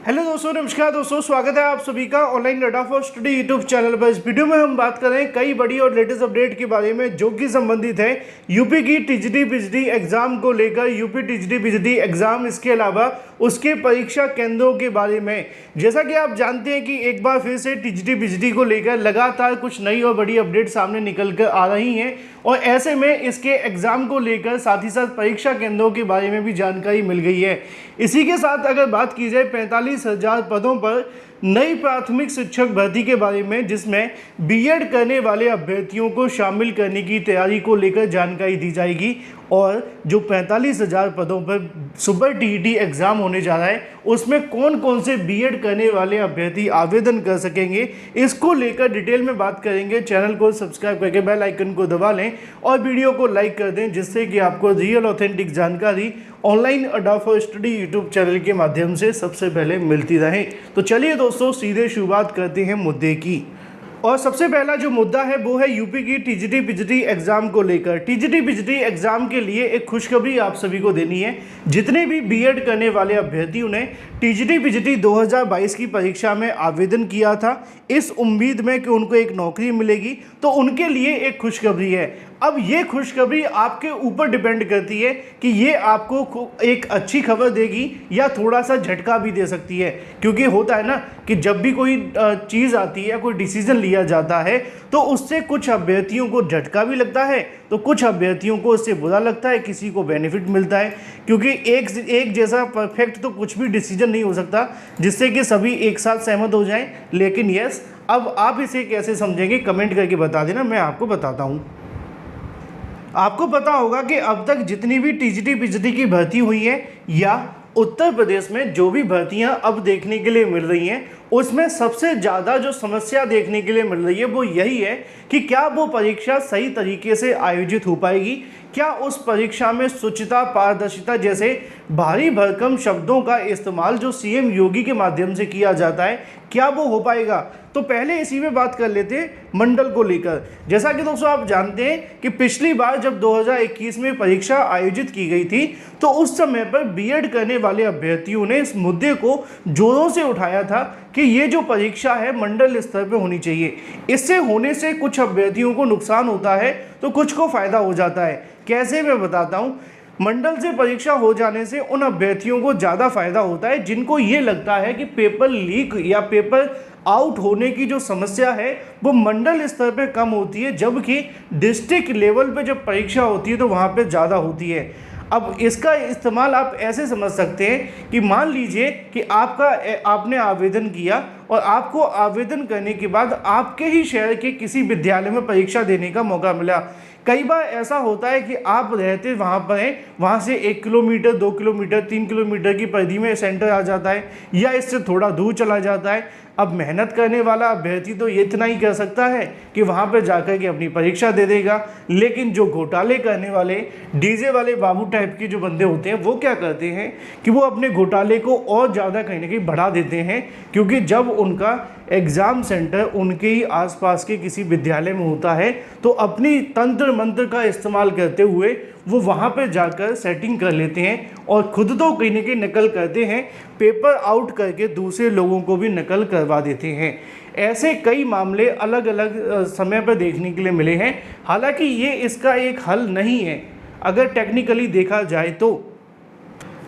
Hello दोस्तों, नमस्कार दोस्तों, स्वागत है आप सभी का online data for study YouTube channel पर। इस वीडियो में हम बात कर रहे हैं कई बड़ी और लेटेस्ट अपडेट के बारे में जो कि संबंधित है यूपी की टीजीटी पीजीटी एग्जाम को लेकर। यूपी टीजीटी पीजीटी एग्जाम, इसके अलावा उसके परीक्षा केंद्रों के बारे में। जैसा कि आप जानते हैं कि एक बार फिर से टीजीटी पीजीटी को लेकर लगातार कुछ नई और बड़ी अपडेट सामने निकल कर आ रही हैं और ऐसे में इसके एग्जाम को लेकर साथ ही साथ परीक्षा केंद्रों के बारे में भी जानकारी मिल गई है। इसी के साथ अगर बात की जाए 45,000 पदों पर नई प्राथमिक शिक्षक भर्ती के बारे में, जिसमें बीएड करने वाले अभ्यर्थियों को शामिल करने की तैयारी को लेकर जानकारी दी जाएगी। और जो 45,000 पदों पर सुपर टीईटी एग्जाम होने जा रहा है, उसमें कौन कौन से बीएड करने वाले अभ्यर्थी आवेदन कर सकेंगे, इसको लेकर डिटेल में बात करेंगे। चैनल को सब्सक्राइब करके बेल आइकन को दबा लें और वीडियो को लाइक कर दें, जिससे कि आपको रियल ऑथेंटिक जानकारी online data for study YouTube channel के माध्यम से सबसे पहले मिलती रहे। तो चलिए दोस्तों, सीधे शुरुआत करते हैं मुद्दे की। और सबसे पहला जो मुद्दा है वो है यूपी की टीजीटी पीजीटी एग्जाम को लेकर। टीजीटी पीजीटी एग्जाम के लिए एक खुशखबरी आप सभी को देनी है। जितने भी बीएड करने वाले अभ्यर्थियों ने टीजीटी पीजीटी 2022 की परीक्षा में आवेदन किया था, इस उम्मीद में कि उनको एक नौकरी मिलेगी, तो उनके लिए एक खुशखबरी है। अब ये खुशखबरी आपके ऊपर डिपेंड करती है कि ये आपको एक अच्छी खबर देगी या थोड़ा सा झटका भी दे सकती है। क्योंकि होता है ना कि जब भी कोई चीज़ आती है, कोई डिसीजन लिया जाता है, तो उससे कुछ अभ्यर्थियों को झटका भी लगता है, तो कुछ अभ्यर्थियों को उससे बुरा लगता है, किसी को बेनिफिट मिलता है। क्योंकि एक जैसा परफेक्ट तो कुछ भी डिसीजन नहीं हो सकता जिससे कि सभी एक साथ सहमत हो जाएं। लेकिन यस, अब आप इसे कैसे समझेंगे कमेंट करके बता देना, मैं आपको बताता हूँ। आपको पता होगा कि अब तक जितनी भी टीजीटी पीजीटी की भर्ती हुई है या उत्तर प्रदेश में जो भी भर्तियां अब देखने के लिए मिल रही हैं, उसमें सबसे ज़्यादा जो समस्या देखने के लिए मिल रही है वो यही है कि क्या वो परीक्षा सही तरीके से आयोजित हो पाएगी, क्या उस परीक्षा में शुचिता, पारदर्शिता जैसे भारी भरकम शब्दों का इस्तेमाल जो सीएम योगी के माध्यम से किया जाता है, क्या वो हो पाएगा। तो पहले इसी में बात कर लेते हैं मंडल को लेकर। जैसा कि दोस्तों आप जानते हैं कि पिछली बार जब 2021 में परीक्षा आयोजित की गई थी, तो उस समय पर बीएड करने वाले अभ्यर्थियों ने इस मुद्दे को जोरों से उठाया था कि ये जो परीक्षा है मंडल स्तर पर होनी चाहिए। इससे होने से कुछ अभ्यर्थियों को नुकसान होता है तो कुछ को फायदा हो जाता है। कैसे, मैं बताता हूँ। मंडल से परीक्षा हो जाने से उन अभ्यर्थियों को ज़्यादा फायदा होता है जिनको ये लगता है कि पेपर लीक या पेपर आउट होने की जो समस्या है वो मंडल स्तर पे कम होती है, जबकि डिस्ट्रिक्ट लेवल पे जब परीक्षा होती है तो वहाँ पे ज़्यादा होती है। अब इसका इस्तेमाल आप ऐसे समझ सकते हैं कि मान लीजिए कि आपने आवेदन किया और आपको आवेदन करने के बाद आपके ही शहर के किसी विद्यालय में परीक्षा देने का मौका मिला। कई बार ऐसा होता है कि आप रहते वहाँ पर हैं, वहाँ से 1 किलोमीटर, 2 किलोमीटर, 3 किलोमीटर की परिधि में सेंटर आ जाता है या इससे थोड़ा दूर चला जाता है। अब मेहनत करने वाला अभ्यर्थी तो ये इतना ही कर सकता है कि वहाँ पर जाकर के अपनी परीक्षा दे देगा। लेकिन जो घोटाले करने वाले डीजे वाले बाबू टाइप के जो बंदे होते हैं, वो क्या करते हैं कि वो अपने घोटाले को और ज़्यादा कहीं ना कहीं बढ़ा देते हैं। क्योंकि जब उनका एग्ज़ाम सेंटर उनके ही आसपास के किसी विद्यालय में होता है, तो अपनी तंत्र मंत्र का इस्तेमाल करते हुए वो वहाँ पर जाकर सेटिंग कर लेते हैं और खुद तो कहीं ना कहीं नकल करते हैं, पेपर आउट करके दूसरे लोगों को भी नकल करवा देते हैं। ऐसे कई मामले अलग अलग समय पर देखने के लिए मिले हैं। हालांकि ये इसका एक हल नहीं है अगर टेक्निकली देखा जाए तो,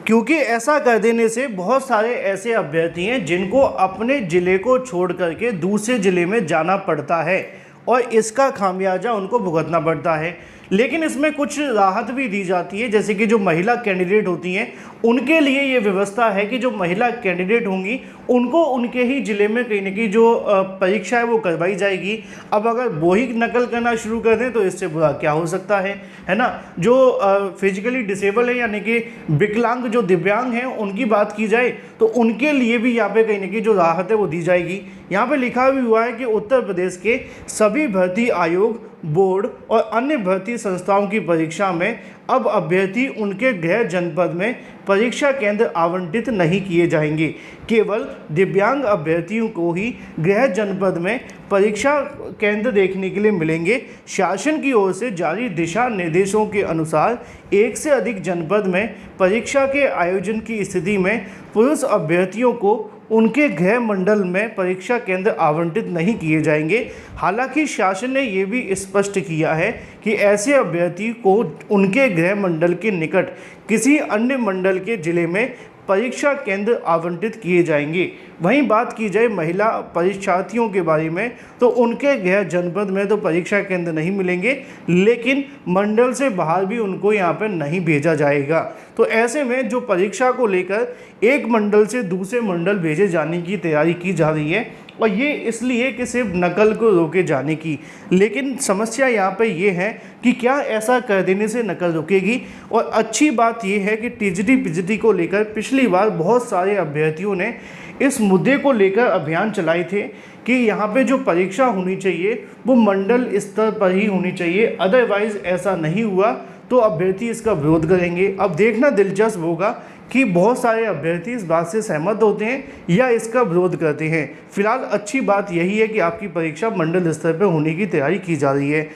क्योंकि ऐसा कर देने से बहुत सारे ऐसे अभ्यर्थी हैं जिनको अपने ज़िले को छोड़ करके दूसरे ज़िले में जाना पड़ता है और इसका खामियाजा उनको भुगतना पड़ता है। लेकिन इसमें कुछ राहत भी दी जाती है, जैसे कि जो महिला कैंडिडेट होती हैं उनके लिए ये व्यवस्था है कि जो महिला कैंडिडेट होंगी उनको उनके ही ज़िले में कहीं ना कहीं जो परीक्षा है वो करवाई जाएगी। अब अगर वो ही नकल करना शुरू कर दें तो इससे बुरा क्या हो सकता है ना। जो फिजिकली डिसेबल है यानी कि विकलांग, जो दिव्यांग हैं, उनकी बात की जाए तो उनके लिए भी यहाँ पे कहीं ना कहीं जो राहत है वो दी जाएगी। यहाँ पे लिखा भी हुआ है कि उत्तर प्रदेश के सभी भर्ती आयोग, बोर्ड और अन्य भर्ती संस्थाओं की परीक्षा में अब अभ्यर्थी उनके गृह जनपद में परीक्षा केंद्र आवंटित नहीं किए जाएंगे। केवल दिव्यांग अभ्यर्थियों को ही गृह जनपद में परीक्षा केंद्र देखने के लिए मिलेंगे। शासन की ओर से जारी दिशा निर्देशों के अनुसार एक से अधिक जनपद में परीक्षा के आयोजन की स्थिति में पुरुष अभ्यर्थियों को उनके गृह मंडल में परीक्षा केंद्र आवंटित नहीं किए जाएंगे। हालांकि शासन ने यह भी स्पष्ट किया है कि ऐसे अभ्यर्थी को उनके गृह मंडल के निकट किसी अन्य मंडल के जिले में परीक्षा केंद्र आवंटित किए जाएंगे। वहीं बात की जाए महिला परीक्षार्थियों के बारे में तो उनके गृह जनपद में तो परीक्षा केंद्र नहीं मिलेंगे, लेकिन मंडल से बाहर भी उनको यहाँ पर नहीं भेजा जाएगा। तो ऐसे में जो परीक्षा को लेकर एक मंडल से दूसरे मंडल भेजे जाने की तैयारी की जा रही है, और ये इसलिए कि सिर्फ नकल को रोके जाने की। लेकिन समस्या यहाँ पे ये है कि क्या ऐसा कर देने से नकल रुकेगी। और अच्छी बात ये है कि टीजीटी पीजीटी को लेकर पिछली बार बहुत सारे अभ्यर्थियों ने इस मुद्दे को लेकर अभियान चलाए थे कि यहाँ पे जो परीक्षा होनी चाहिए वो मंडल स्तर पर ही होनी चाहिए, अदरवाइज़ ऐसा नहीं हुआ तो अभ्यर्थी इसका विरोध करेंगे। अब देखना दिलचस्प होगा कि बहुत सारे अभ्यर्थी इस बात से सहमत होते हैं या इसका विरोध करते हैं। फिलहाल अच्छी बात यही है कि आपकी परीक्षा मंडल स्तर पर होने की तैयारी की जा रही है।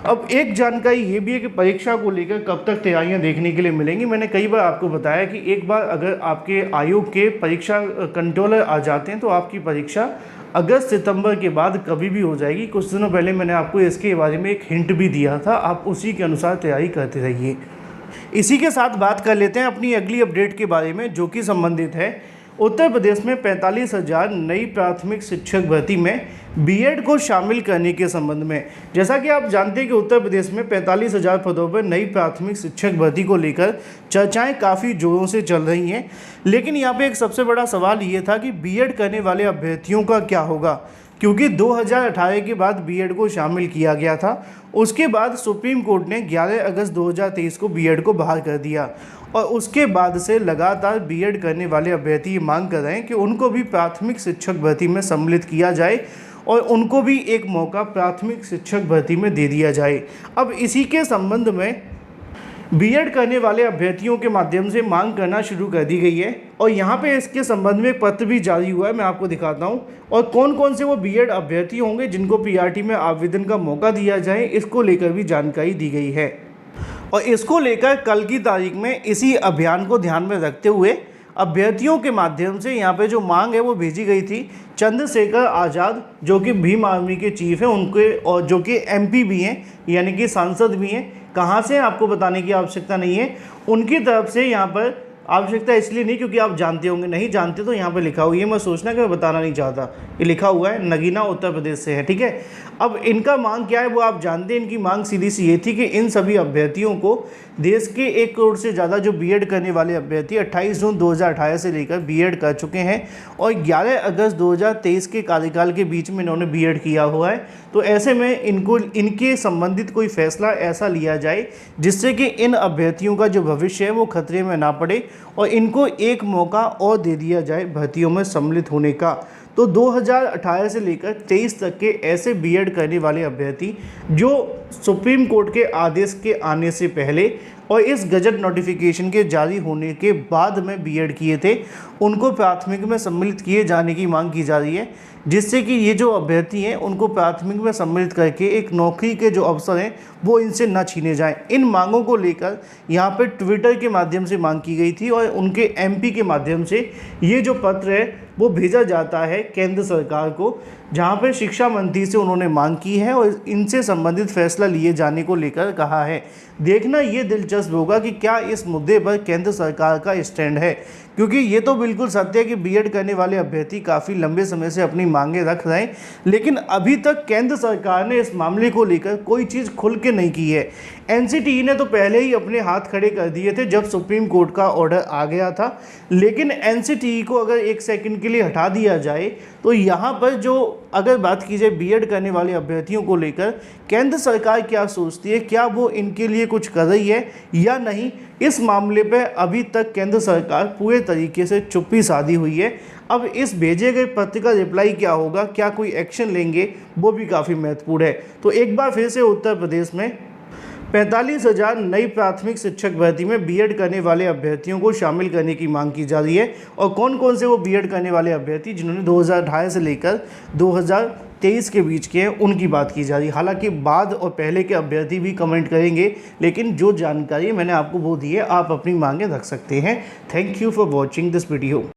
अब एक जानकारी ये भी है कि परीक्षा को लेकर कब तक तैयारियां देखने के लिए मिलेंगी। मैंने कई बार आपको बताया कि एक बार अगर आपके आयोग के परीक्षा कंट्रोलर आ जाते हैं तो आपकी परीक्षा अगस्त सितंबर के बाद कभी भी हो जाएगी। कुछ दिनों पहले मैंने आपको इसके बारे में एक हिंट भी दिया था, आप उसी के अनुसार तैयारी करते रहिए। इसी के साथ बात कर लेते हैं अपनी अगली अपडेट के बारे में, जो कि संबंधित है उत्तर प्रदेश में 45,000 नई प्राथमिक शिक्षक भर्ती में बीएड को शामिल करने के संबंध में। जैसा कि आप जानते हैं कि उत्तर प्रदेश में 45,000 पदों पर नई प्राथमिक शिक्षक भर्ती को लेकर चर्चाएं काफ़ी जोरों से चल रही हैं, लेकिन यहाँ पे एक सबसे बड़ा सवाल ये था कि बीएड करने वाले अभ्यर्थियों का क्या होगा, क्योंकि 2018 के बाद बीएड को शामिल किया गया था। उसके बाद सुप्रीम कोर्ट ने 11 अगस्त 2023 को बीएड को बाहर कर दिया, और उसके बाद से लगातार बीएड करने वाले अभ्यर्थी ये मांग कर रहे हैं कि उनको भी प्राथमिक शिक्षक भर्ती में सम्मिलित किया जाए और उनको भी एक मौका प्राथमिक शिक्षक भर्ती में दे दिया जाए। अब इसी के संबंध में बीएड करने वाले अभ्यर्थियों के माध्यम से मांग करना शुरू कर दी गई है, और यहाँ पे इसके संबंध में एक पत्र भी जारी हुआ है, मैं आपको दिखाता हूँ। और कौन कौन से वो बीएड अभ्यर्थी होंगे जिनको पीआरटी में आवेदन का मौका दिया जाए, इसको लेकर भी जानकारी दी गई है। और इसको लेकर कल की तारीख में इसी अभियान को ध्यान में रखते हुए अभ्यर्थियों के माध्यम से यहाँ पे जो मांग है वो भेजी गई थी चंद्रशेखर आज़ाद, जो कि भीम आर्मी के चीफ हैं उनके, और जो कि एमपी भी हैं यानी कि सांसद भी हैं। कहाँ से आपको बताने की आवश्यकता नहीं है, उनकी तरफ से यहाँ पर आवश्यकता इसलिए नहीं क्योंकि आप जानते होंगे, नहीं जानते तो यहाँ पे लिखा हुआ है, मैं सोचना कि मैं बताना नहीं चाहता, ये लिखा हुआ है नगीना उत्तर प्रदेश से है, ठीक है। अब इनका मांग क्या है वो आप जानते हैं। इनकी मांग सीधी सी ये थी कि इन सभी अभ्यर्थियों को देश के 1 करोड़ से ज़्यादा जो बीएड करने वाले अभ्यर्थी 28 जून 2018 से लेकर बीएड कर चुके हैं और 11 अगस्त 2023 के कार्यकाल के बीच में इन्होंने बीएड किया हुआ है, तो ऐसे में इनको इनके संबंधित कोई फैसला ऐसा लिया जाए जिससे कि इन अभ्यर्थियों का जो भविष्य है वो खतरे में ना पड़े और इनको एक मौका और दे दिया जाए भर्तियों में सम्मिलित होने का। तो 2018 से लेकर 23 तक के ऐसे बीएड करने वाले अभ्यर्थी जो सुप्रीम कोर्ट के आदेश के आने से पहले और इस गजट नोटिफिकेशन के जारी होने के बाद में बीएड किए थे, उनको प्राथमिक में सम्मिलित किए जाने की मांग की जा रही है, जिससे कि ये जो अभ्यर्थी हैं उनको प्राथमिक में सम्मिलित करके एक नौकरी के जो अवसर हैं वो इनसे न छीने जाएं। इन मांगों को लेकर यहाँ पर ट्विटर के माध्यम से मांग की गई थी और उनके एमपी के माध्यम से ये जो पत्र है वो भेजा जाता है केंद्र सरकार को, जहाँ पर शिक्षा मंत्री से उन्होंने मांग की है और इनसे संबंधित फैसला लिए जाने को लेकर कहा है। देखना ये दिलचस्प होगा कि क्या इस मुद्दे पर केंद्र सरकार का स्टैंड है, क्योंकि ये तो बिल्कुल सत्य है कि बीएड करने वाले अभ्यर्थी काफ़ी लंबे समय से अपनी मांगें रख रहे हैं, लेकिन अभी तक केंद्र सरकार ने इस मामले को लेकर कोई चीज़ खुल के नहीं की है। एनसीटीई ने तो पहले ही अपने हाथ खड़े कर दिए थे जब सुप्रीम कोर्ट का ऑर्डर आ गया था, लेकिन एनसीटीई को अगर एक सेकंड के लिए हटा दिया जाए तो यहाँ पर जो अगर बात की जाए बीएड करने वाले अभ्यर्थियों को लेकर केंद्र सरकार क्या सोचती है, क्या वो इनके लिए कुछ कर रही है या नहीं, इस मामले पर अभी तक केंद्र सरकार पूरे तरीके से चुप्पी साधी हुई है। अब इस भेजे गए पत्र का रिप्लाई क्या होगा, क्या कोई एक्शन लेंगे, वो भी काफ़ी महत्वपूर्ण है। तो एक बार फिर से उत्तर प्रदेश में 45,000 नई प्राथमिक शिक्षक भर्ती में बीएड करने वाले अभ्यर्थियों को शामिल करने की मांग की जा रही है। और कौन कौन से वो बीएड करने वाले अभ्यर्थी जिन्होंने 2018 से लेकर 23 के बीच के हैं उनकी बात की जा रही है। हालांकि बाद और पहले के अभ्यर्थी भी कमेंट करेंगे, लेकिन जो जानकारी मैंने आपको वो दी है, आप अपनी मांगें रख सकते हैं। Thank you for watching this video.